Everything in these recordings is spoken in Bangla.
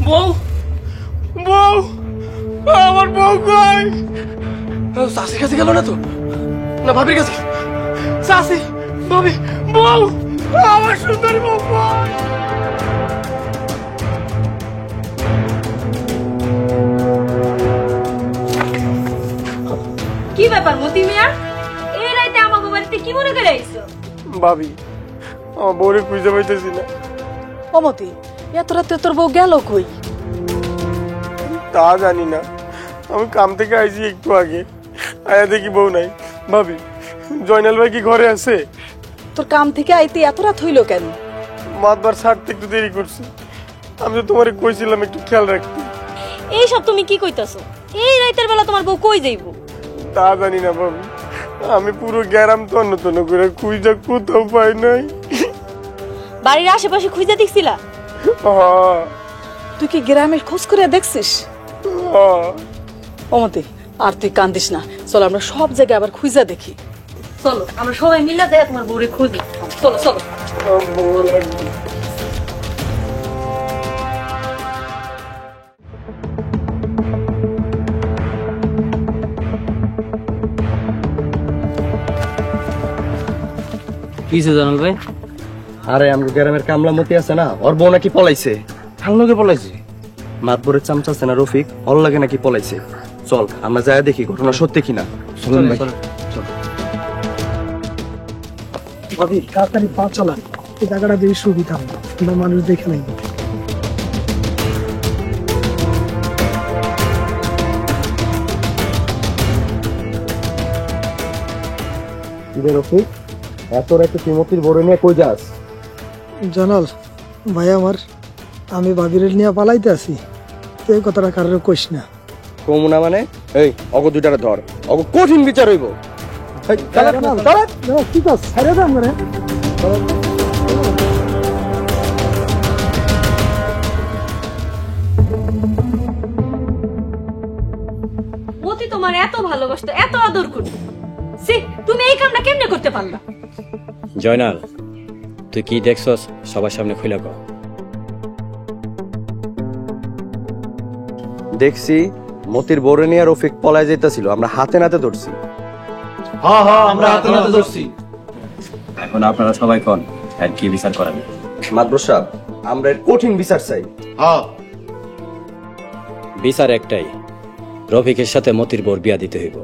বউ বউ আমার বউ কই? শাশির কাছে গেল না তো? না ভাবির কাছে? শাশি, ভাবি, বউ, আমার সুন্দর বউ কই? কি ব্যাপার মতি মিয়া, এই রাতে আমাকে বাড়িতে কি মনে করে আইছো? ভাবি, আমার বউরে খুঁজে পাইতেছি না। অমতি, এত রাতে তোর বউ গেল কই? তা জানি না, আমি কাম থেকে আইছি একটু আগে, আয়া দেখি বউ নাই। ভাবি, জয়নাল ভাই কি ঘরে আছে? তোর কাম থেকে আইতে এত রাত হইল কেন? মাতবার ছাড়তে একটু দেরি করছি। আমি তো তোমারে কইছিলাম একটু খেয়াল রাখতে। এইসব তুমি কি কইতাছো? এই রাতের বেলা তোমার বউ কই যাইবো? তা জানি না ভাবি, আমি পুরো গ্যারাম তন্ন তন্ন করে খুঁজা কোথাও পাই নাই। বাড়ির আশেপাশে খুঁজে দেখছিলা? হ্যাঁ তুই কি গ্রামের খোঁজ করে দেখছিস? হ্যাঁ। অমতি, আর তুই কান্দিস না, চল আমরা সব জায়গায় আবার খুঁজা দেখি। চলো আমরা সবাই মিলে যাই তোমার বউরে খুঁজি। চলো চলো। আমার বউ লাগবে। কিসে জানাল ভাই? আরে আমরা গ্রামের কামলামতি আছে না, ওর বউ নাকি পলাইছে। কাল লোকে পলাইছে? মাতবরের চামচা আছে না রফিক, ওর লাগে নাকি পলাইছে। চল আমরা যাই দেখি ঘটনা সত্যি কিনা। চলুন ভাই। ভাবি তাড়াতাড়ি পা চালান, এই জায়গাটা বেশি সুবিধা হবে, আমরা মানুষ দেখে নাই। রফিক, এত রাতে তিমতির বড় নিয়ে কই যাস? জানাল ভাই আমার, আমি ভাবির নিয়ে পালাইতে আছি, এই কথাটা কারোর কইস না। কমুনা মানে? এই অগ দুইটারে ধর, অগ কঠিন বিচার হইব। ঠিক আছে, ছেড়ে দাম করে। মতি তোমার এত ভালোবাসতো, এত আদর করতো, তুমি এই কামটা কেমনে করতে পারলা? জয়নাল, তুই কি দেখছস সবার সামনে খুলে কও। দেখছি মতির বড় নিয়ে রফিক পলায় যাইতাছিল, আমরা হাতে নাতে ধরছি। হ্যাঁ হ্যাঁ, আমরা হাতে নাতে ধরছি। এখন আপনারা সবাই কোন আর কি বিচার করেন? মাতবর সাহেব, আমরা এর কঠিন বিচার চাই। হ্যাঁ, বিচার একটাই, রফিকের সাথে মতির বউর বিয়া দিতে হইব।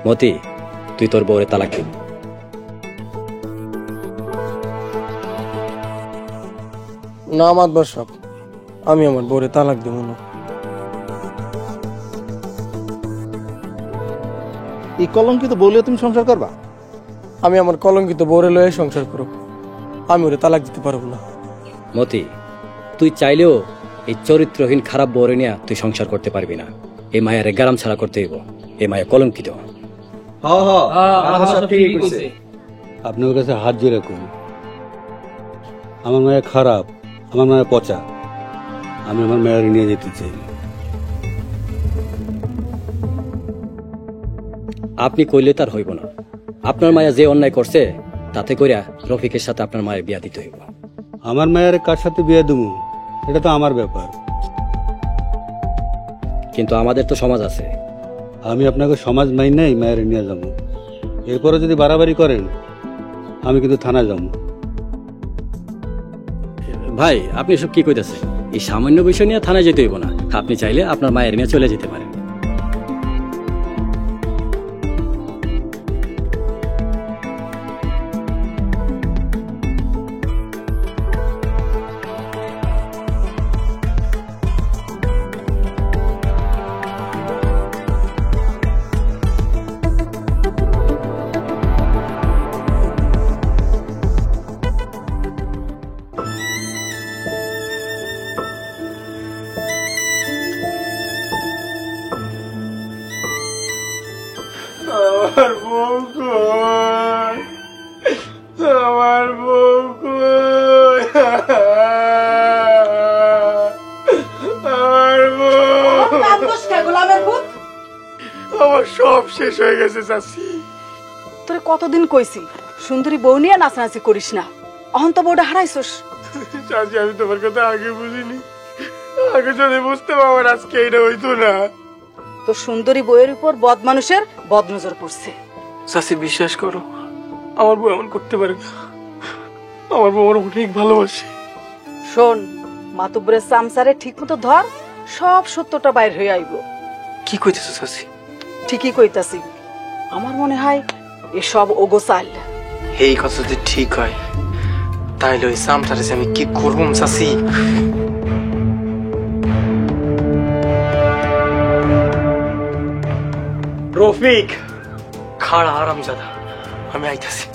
মতি, তুই তোর বউরে তালাক দিবি। না মাতবার সাহেব, আমি আমার বউরে তালাক দেব না। এই কলঙ্কিত বউলে তুমি সংসার করবা? আমি আমার কলঙ্কিত বউরে লয়ে সংসার করব, আমি ওরে তালাক দিতে পারবো না। মতি, তুই চাইলেও এই চরিত্রহীন খারাপ বউরে নিয়ে তুই সংসার করতে পারবি না। এই মায়ারে গারাম ছাড়া করতে হইব, এই মায়া কলঙ্কিত। আপনার কাছে হাত জোড়ে রাখুন, আমার মায়া খারাপ, আমার মায়া পচা, আমি আমার মায়ের নিয়ে যেতে চাই। আপনি কইলে তার হইব না। আপনার মায়া যে অন্যায় করছে তাতে কইরা রফিকের সাথে আপনার মায়ের বিয়া দিতে হইব। আমার মায়ের কার সাথে বিয়ে দেবো এটা তো আমার ব্যাপার। কিন্তু আমাদের তো সমাজ আছে। আমি আপনাকে সমাজ মাই নাই মায়ের নিয়ে যাবো। এরপরে যদি বাড়াবাড়ি করেন আমি কিন্তু থানায় যাবো। ভাই, আপনি সব কি কইতেছেন? এই সামান্য বিষয় নিয়ে থানায় যেতে হইব না। আপনি চাইলে আপনার মায়ের নিয়ে চলে যেতে পারেন। আমার বউ কই? আমার বউ কই? আমার বউ, আমার সব শেষ হয়ে গেছে চাচি। তোরে কতদিন কইছি সুন্দরী বউ নিয়ে নাচানাচি করিস না, অহন তো বউটা হারাইছস। চাচি, আমি তোমার কথা আগে বুঝিনি। আগে যদি বুঝতে পারবেন আজকে এটা হইতো না। তো সুন্দরী বইয়ের উপর বদ মানুষের বদ নজর পড়ছে। চাচি বিশ্বাস করো, আমার বউ এমন করতে পারে না। আমার বউ আমার অনেক ভালোবাসে। শোন, মাতুব্বরের চামচারে ঠিক মতো ধর, সব সত্যটা বাইর হয়ে আইব। কি কইতেছো চাচি? ঠিকই কইতাছি, আমার মনে হয় এসব ওগো চাল। এই কথা যদি ঠিক হয় তাইলে ওই সামটারে আমি কি করবো চাচি? রফিক খাড়া আরামজাদা, আমি আইতাছি।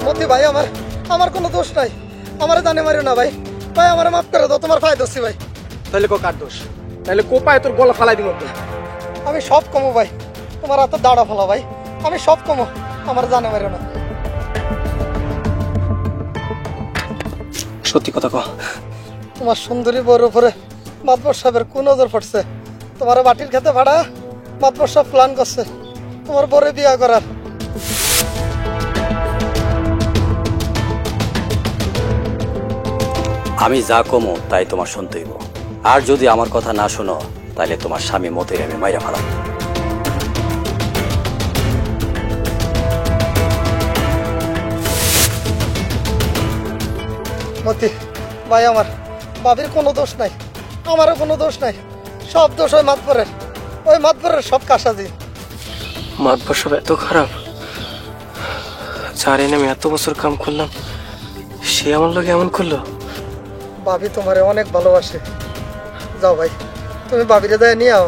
মতি ভাই, আমার কোনো দোষ নাই, আমার জানে মারিও না ভাই। ভাই আমার মাফ করে দাও, তোমার পায়ে দোষী ভাই। তাহলে কো কার দোষ? তাহলে কো পায় তোর গলা ফালাই দিব। আমি সব কমো ভাই, তোমার হাতে দাঁড়া ফেলা ভাই, আমি সব কমো, আমার জানে মারিও না। সত্যি কথা কো। তোমার সুন্দরী বউর উপরে মাতবর সাহেবের কোন নজর পড়ছে? তোমার বাটির খেতে ভাড়া মাতবর সাহেব প্ল্যান করছে তোমার বউরে বিয়া করার। আমি যা কমো তাই তোমার শুনতে হইব। আর যদি আমার কথা না শোনো তাহলে তোমার স্বামী মতির আমি মাইরা ফেলাম। মতি ভাই, আমার বাবির কোনো দোষ নাই, আমারও কোনো দোষ নাই, সব দোষ ওই মাতবরের। ওই মাতবরের সব কাসাজি। মাতবর সব এত খারাপ, যার এনে আমি এত বছর কাম করলাম সে আমার লোক এমন করলো। বাবি তোমারে অনেক ভালোবাসে। যাও ভাই, তুমি বাবিরে যায় নিয়ে আও।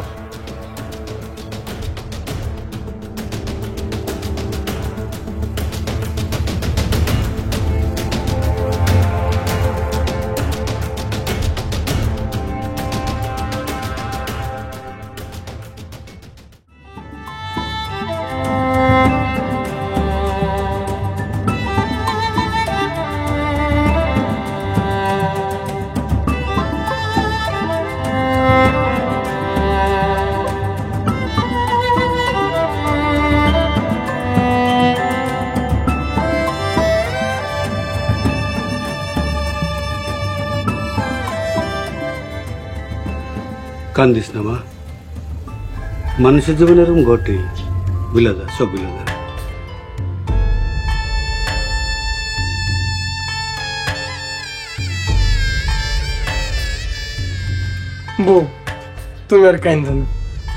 কান্দিস না মা, মানুষের জীবনে এরকম ঘটে, বুঝলা যা, সব বুঝলা যা। বউ তুমি আর কাইন্দ না,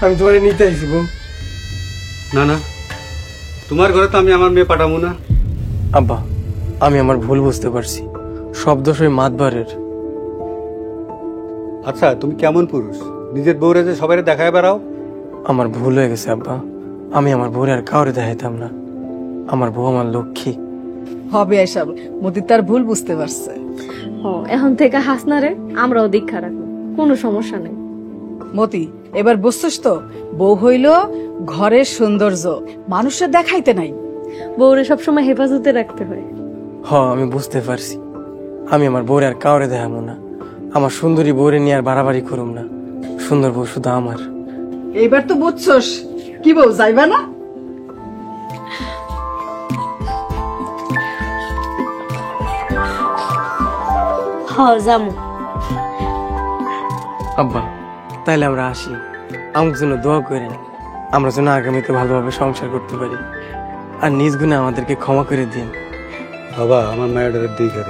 আমি তোমার নিতে আইছি বউ। না না, তোমার ঘরে তো আমি আমার মেয়ে পাঠাবো না। আব্বা, আমি আমার ভুল বুঝতে পারছি, সব দোষ ওই মাতবারের। আচ্ছা, তুমি কেমন পুরুষ, নিজের বউরে যে সবাই দেখায় বেড়াও? আমার ভুল হয়ে গেছে আব্বা, আমি আমার বউরে আর কাউরে দেখাইতাম না। আমার বউ আমার লক্ষ্মী। হবে এসব, মতি তার ভুল বুঝতে পারছে। এখন থেকে হাসনারে আমরাও দীক্ষা রাখবো, কোনো সমস্যা নেই। মতি, এবার বুঝছিস তো, বউ হইল ঘরের সৌন্দর্য, মানুষের দেখাইতে নাই। বউরে সবসময় হেফাজতে রাখতে হয়। আমি বুঝতে পারছি, আমি আমার বউরে আর কাউরে দেখাবো না। আমার সুন্দরী বউরে নিয়ে আর বাড়াবাড়ি করুম না। সুন্দর বউ শুধু আমার। এইবার তো বুঝছস, কি বউ যাইবা না? জামু। আব্বা, তাইলে আমরা আসি। আমার জন্য দোয়া করেন, আমরা যেন আগামীতে ভালোভাবে সংসার করতে পারি। আর নিজ গুণে আমাদেরকে ক্ষমা করে দিন। বাবা, আমার মায়ের দিকে